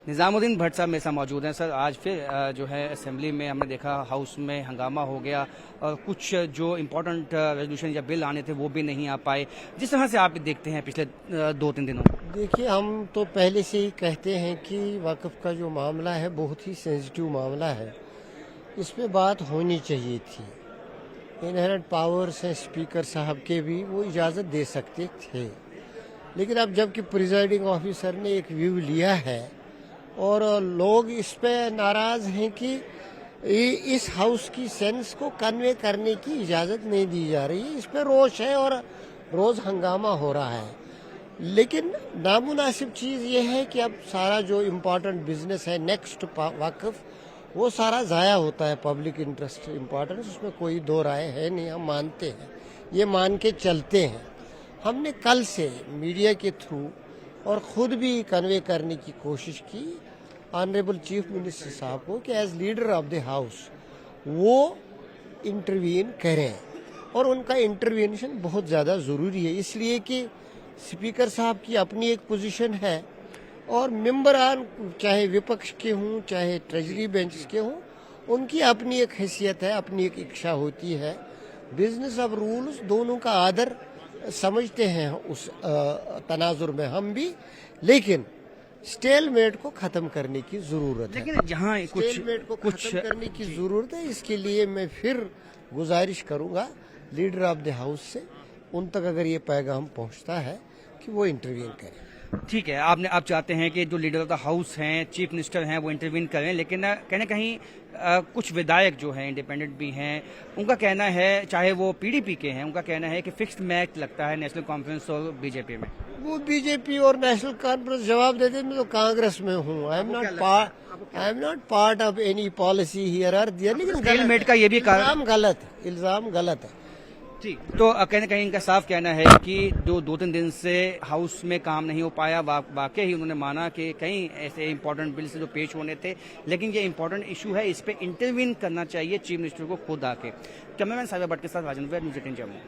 نظام الدین بھٹ صاحب میرے ساتھ موجود ہیں. سر آج پھر جو ہے اسمبلی میں ہم نے دیکھا ہاؤس میں ہنگامہ ہو گیا اور کچھ جو امپورٹنٹ ریزولوشن یا بل آنے تھے وہ بھی نہیں آ پائے. جس طرح سے آپ دیکھتے ہیں پچھلے 2-3 دنوں میں. دیکھیے، ہم تو پہلے سے ہی کہتے ہیں کہ وقف کا جو معاملہ ہے بہت ہی سینسٹیو معاملہ ہے. اس پہ بات ہونی چاہیے تھی. انہرنٹ پاورز ہیں اسپیکر صاحب کے بھی، وہ اجازت دے سکتے تھے. لیکن اب جب کہ پریزائڈنگ آفیسر نے ایک ویو لیا ہے اور لوگ اس پہ ناراض ہیں کہ اس ہاؤس کی سینس کو کنوے کرنے کی اجازت نہیں دی جا رہی ہے، اس پہ روش ہے اور روز ہنگامہ ہو رہا ہے. لیکن نامناسب چیز یہ ہے کہ اب سارا جو امپورٹنٹ بزنس ہے نیکسٹ وقف، وہ سارا ضائع ہوتا ہے. پبلک انٹرسٹ امپورٹنس، اس میں کوئی دو رائے ہے نہیں. ہم مانتے ہیں، یہ مان کے چلتے ہیں. ہم نے کل سے میڈیا کے تھرو اور خود بھی کنوے کرنے کی کوشش کی آنریبل چیف منسٹر صاحب کو کہ as leader of the house وہ انٹروین کریں، اور ان کا انٹروینشن بہت زیادہ ضروری ہے. اس لیے کہ اسپیکر صاحب کی اپنی ایک پوزیشن ہے اور ممبران چاہے وپکش کے ہوں چاہے ٹریجری بینچز کے ہوں، ان کی اپنی ایک حیثیت ہے، اپنی ایک اکشا ہوتی ہے. بزنس آف رولز دونوں کا آدر سمجھتے ہیں اس تناظر میں ہم بھی، لیکن اسٹیل میٹ کو ختم کرنے کی ضرورت ہے. لیکن جہاں اسٹیل میٹ کو ختم کرنے کی ضرورت ہے. اس کے لیے میں پھر گزارش کروں گا لیڈر آف دی ہاؤس سے، ان تک اگر یہ پیغام پہنچتا ہے کہ وہ انٹروین کریں. ٹھیک ہے، آپ چاہتے ہیں کہ جو لیڈر آف دا ہاؤس ہیں، چیف منسٹر ہیں، وہ انٹروین کریں. لیکن کہیں نہ کہیں کچھ ودھائک جو ہیں انڈیپینڈنٹ بھی ہیں، ان کا کہنا ہے، چاہے وہ پی ڈی پی کے ہیں، ان کا کہنا ہے کہ فکسڈ میچ لگتا ہے نیشنل کانفرنس اور بی جے پی میں. وہ بی جے پی اور نیشنل کانفرنس جواب دیتے، میں تو کانگریس میں ہوں. I am not part of any policy here اور دیئر. لیکن اسٹیل میٹ کا یہ بھی الزام غلط ہے. ٹھیک، تو کہیں نہ کہیں ان کا صاف کہنا ہے کہ جو 2-3 دن سے ہاؤس میں کام نہیں ہو پایا، واقعی انہوں نے مانا کہ کئی ایسے امپورٹنٹ بلز جو پیش ہونے تھے، لیکن یہ امپورٹنٹ ایشو ہے، اس پہ انٹروین کرنا چاہیے چیف منسٹر کو خود آ کے. کیمرہ مین ساجد بٹ کے ساتھ راجن ویر، نیوز 18 جموں.